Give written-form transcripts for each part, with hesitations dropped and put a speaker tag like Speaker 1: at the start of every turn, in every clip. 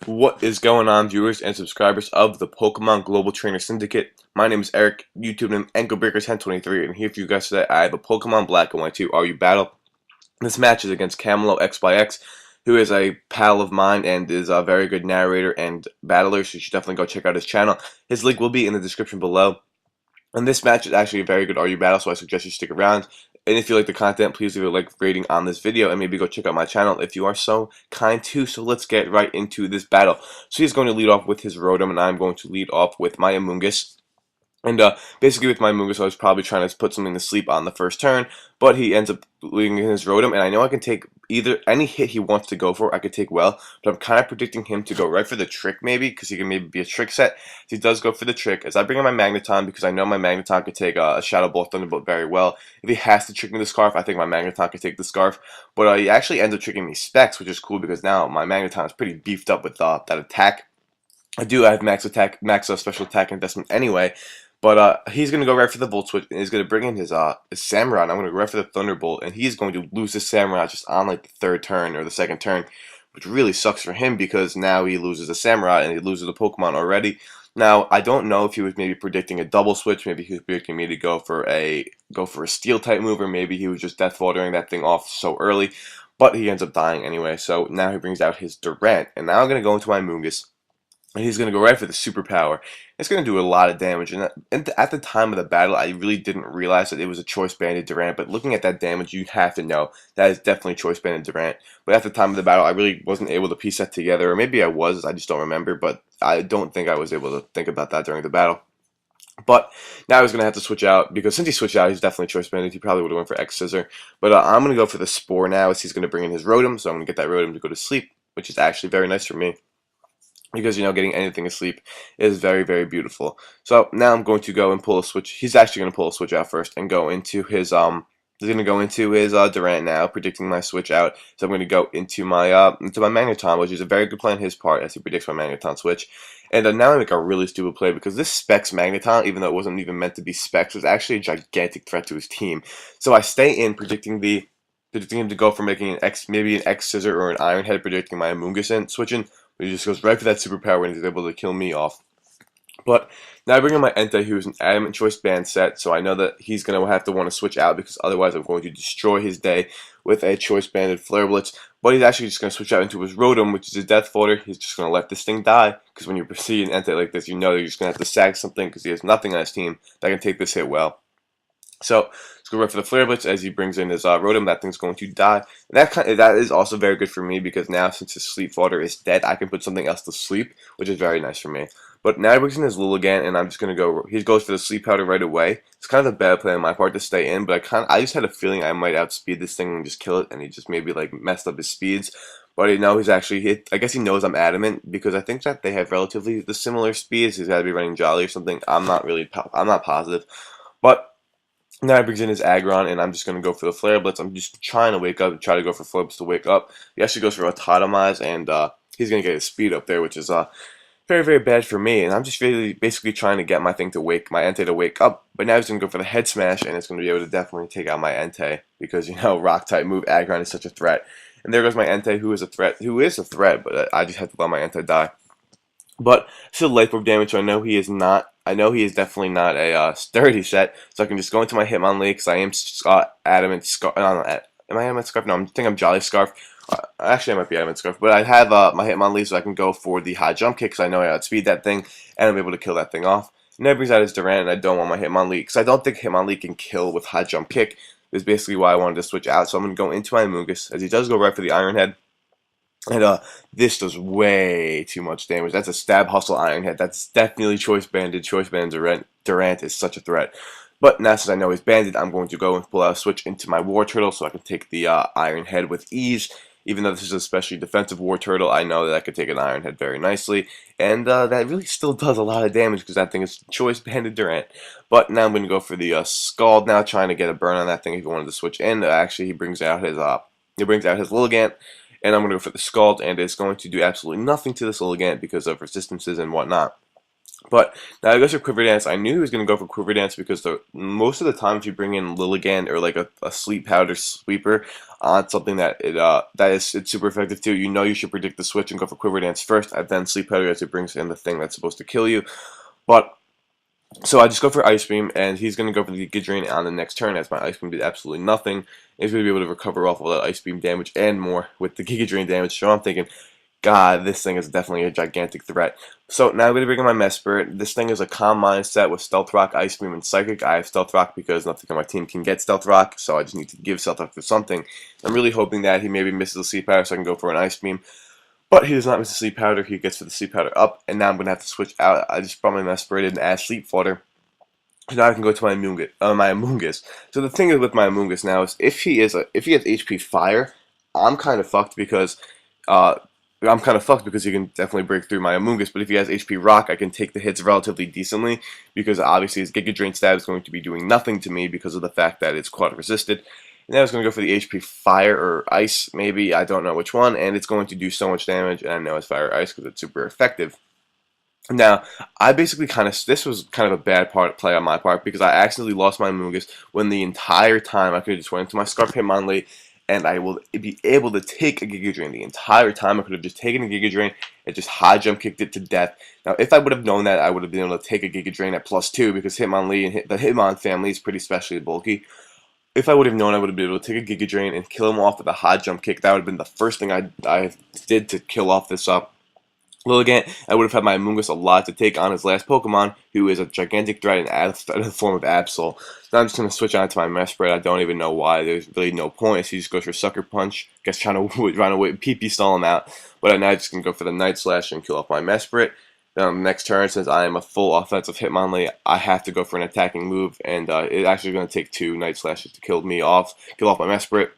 Speaker 1: What is going on, viewers and subscribers of the Pokemon Global Trainer Syndicate? My name is Eric, YouTube name AnkleBreaker1023, and here for you guys today I have a Pokemon Black and White 2 RU battle. This match is against Kameloxyx, who is a pal of mine and is a very good narrator and battler, so you should definitely go check out his channel. His link will be in the description below. And this match is actually a very good RU battle, so I suggest you stick around. And if you like the content, please leave a like rating on this video, and maybe go check out my channel if you are so kind to. So let's get right into this battle. So he's going to lead off with his Rotom, and I'm going to lead off with my Amoonguss. And basically with my Amoonguss, I was probably trying to put something to sleep on the first turn, but he ends up leading his Rotom, and I know I can take either any hit he wants to go for, I could take well, but I'm kind of predicting him to go right for the trick maybe, because he can maybe be a trick set. If he does go for the trick, as I bring in my Magneton, because I know my Magneton could take a Shadow Ball, Thunderbolt very well. If he has to trick me the Scarf, I think my Magneton could take the Scarf, but he actually ends up tricking me Specs, which is cool, because now my Magneton is pretty beefed up with that attack. I do have max attack, max special attack investment anyway, but he's going to go right for the Volt Switch, and he's going to bring in his Samurott, and I'm going to go right for the Thunderbolt, and he's going to lose his Samurott just on like the third turn or the second turn, which really sucks for him because now he loses a Samurott and he loses a Pokemon already. Now, I don't know if he was maybe predicting a double switch, maybe he was predicting me to go for a Steel type move, or maybe he was just Death Watering that thing off so early, but he ends up dying anyway, so now he brings out his Durant, and now I'm going to go into my Amoonguss. And he's going to go right for the superpower. It's going to do a lot of damage. And at the time of the battle, I really didn't realize that it was a Choice Banded Durant. But looking at that damage, you have to know that is definitely Choice Banded Durant. But at the time of the battle, I really wasn't able to piece that together. Or maybe I was, I just don't remember. But I don't think I was able to think about that during the battle. But now he's going to have to switch out, because since he switched out, he's definitely Choice Banded. He probably would have went for X Scissor. But I'm going to go for the Spore now, as he's going to bring in his Rotom. So I'm going to get that Rotom to go to sleep, which is actually very nice for me, because, you know, getting anything asleep is very, very beautiful. So now I'm going to go and pull a switch. He's actually going to pull a switch out first and go into his he's going to go into his Durant now, predicting my switch out. So I'm going to go into my Magneton, which is a very good play on his part, as he predicts my Magneton switch. And now I make a really stupid play, because this Specs Magneton, even though it wasn't even meant to be Specs, was actually a gigantic threat to his team. So I stay in, predicting him to go for making maybe an X Scissor or an Iron Head, predicting my Amoonguss in, switching. But he just goes right for that superpower, and he's able to kill me off. But now I bring in my Entei, who is an Adamant Choice Band set, so I know that he's going to have to want to switch out, because otherwise I'm going to destroy his day with a Choice Banded Flare Blitz. But he's actually just going to switch out into his Rotom, which is a Death Fodder. He's just going to let this thing die, because when you see an Entei like this, you know you're just going to have to sag something, because he has nothing on his team that can take this hit well. So let's go right for the Flare Blitz as he brings in his Rotom. That thing's going to die. And that is also very good for me, because now since his Sleep Fodder is dead, I can put something else to sleep, which is very nice for me. But now he brings in his Lilligant, and I'm just going to go. He goes for the Sleep Powder right away. It's kind of a bad play on my part to stay in, but I just had a feeling I might outspeed this thing and just kill it, and he just maybe like messed up his speeds. But I know he's actually I guess he knows I'm adamant, because I think that they have relatively the similar speeds. He's got to be running Jolly or something. I'm not positive, but now he brings in his Aggron, and I'm just going to go for the Flare Blitz. I'm just trying to wake up and try to go for Flare Blitz to wake up. He actually goes for Autotomize, and he's going to get his speed up there, which is very, very bad for me. And I'm just really basically trying to get my Entei to wake up. But now he's going to go for the Head Smash, and it's going to be able to definitely take out my Entei, because, you know, Rock-type move Aggron is such a threat. And there goes my Entei, who is a threat, but I just have to let my Entei die. But still life orb damage, so I know he is definitely not a sturdy set, so I can just go into my Hitmonlee, because I am Adamant Scarf. Am I Adamant Scarf? No, I think I'm Jolly Scarf. Actually, I might be Adamant Scarf, but I have my Hitmonlee, so I can go for the high jump kick, because I know I outspeed that thing, and I'm able to kill that thing off. And that brings out his Durant, and I don't want my Hitmonlee, because I don't think Hitmonlee can kill with high jump kick. This is basically why I wanted to switch out, so I'm going to go into my Amoonguss, as he does go right for the Iron Head. And this does way too much damage. That's a Stab Hustle Iron Head. That's definitely Choice Banded. Choice Banded Durant is such a threat. But now since I know he's banded, I'm going to go and pull out a switch into my War Turtle, so I can take the Iron Head with ease. Even though this is a especially defensive War Turtle, I know that I could take an Iron Head very nicely. And that really still does a lot of damage, because that thing is Choice Banded Durant. But now I'm going to go for the Scald now, trying to get a burn on that thing if he wanted to switch in. Actually, he brings out his Lilligant. And I'm going to go for the Scald, and it's going to do absolutely nothing to this Lilligant because of resistances and whatnot. But now I goes for Quiver Dance. I knew he was going to go for Quiver Dance because most of the time if you bring in Lilligant or like a Sleep Powder Sweeper on something that it's super effective too, you know you should predict the switch and go for Quiver Dance first, and then Sleep Powder as it brings in the thing that's supposed to kill you. But so I just go for Ice Beam, and he's going to go for the Giga Drain on the next turn, as my Ice Beam did absolutely nothing. He's going to be able to recover off all that Ice Beam damage and more with the Giga Drain damage, so I'm thinking, God, this thing is definitely a gigantic threat. So now I'm going to bring in my Mesprit. This thing is a Calm Mind set with Stealth Rock, Ice Beam, and Psychic. I have Stealth Rock because nothing on my team can get Stealth Rock, so I just need to give Stealth Rock to something. I'm really hoping that he maybe misses the Sleep Powder so I can go for an Ice Beam. But he does not miss the Sleep Powder. He gets for the Sleep Powder up, and now I'm going to have to switch out. I just brought my Mesprit and add Sleep Flutter. So now I can go to my Amoonguss. So the thing is with my Amoonguss now is if he has HP Fire, I'm kind of fucked because he can definitely break through my Amoonguss. But if he has HP Rock, I can take the hits relatively decently because obviously his Giga Drain stab is going to be doing nothing to me because of the fact that it's quad resisted. And now it's going to go for the HP Fire or Ice, maybe, I don't know which one, and it's going to do so much damage, and I know it's Fire or Ice because it's super effective. Now, I basically this was kind of a bad play on my part because I accidentally lost my Amoonguss when the entire time I could have just went into my Scarf Hitmonlee and I will be able to take a Giga Drain. The entire time I could have just taken a Giga Drain and just high jump kicked it to death. Now, if I would have known that, I would have been able to take a Giga Drain at +2 because Hitmonlee and the Hitmon family is pretty specially bulky. If I would have known, I would have been able to take a Giga Drain and kill him off with a high jump kick. That would have been the first thing I did to kill off this Lilligant. I would have had my Amoonguss a lot to take on his last Pokemon, who is a gigantic threat in the form of Absol. So I'm just going to switch on to my Mesprit. I don't even know why. There's really no point. He just goes for Sucker Punch. Guess trying to run away, PP stall him out. But now I'm just going to go for the Night Slash and kill off my Mesprit. Then on the next turn, since I am a full offensive Hitmonlee, I have to go for an attacking move, and it's actually going to take 2 Night Slashes to kill off my Mesprit.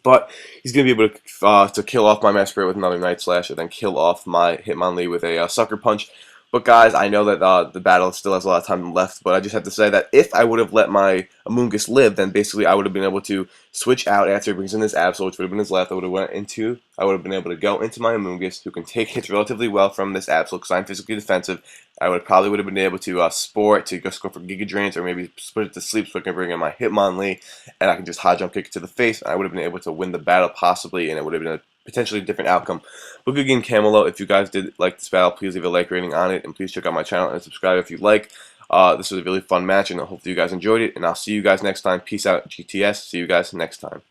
Speaker 1: But he's going to be able to kill off my Mesprit with another Night Slash and then kill off my Hitmonlee with a Sucker Punch. But guys, I know that the battle still has a lot of time left, but I just have to say that if I would have let my Amoonguss live, then basically I would have been able to switch out after he brings in this Absol, which would have been his left. I would have been able to go into my Amoonguss, who can take hits relatively well from this Absol because I'm physically defensive. I probably would have been able to Spore it to just go for Giga Drains or maybe split it to sleep so I can bring in my Hitmonlee and I can just high jump kick it to the face and I would have been able to win the battle possibly, and it would have been a potentially different outcome. But good game, Camelo. If you guys did like this battle, please leave a like rating on it, and please check out my channel and subscribe if you'd like. This was a really fun match, and I hope you guys enjoyed it, and I'll see you guys next time. Peace out, GTS. See you guys next time.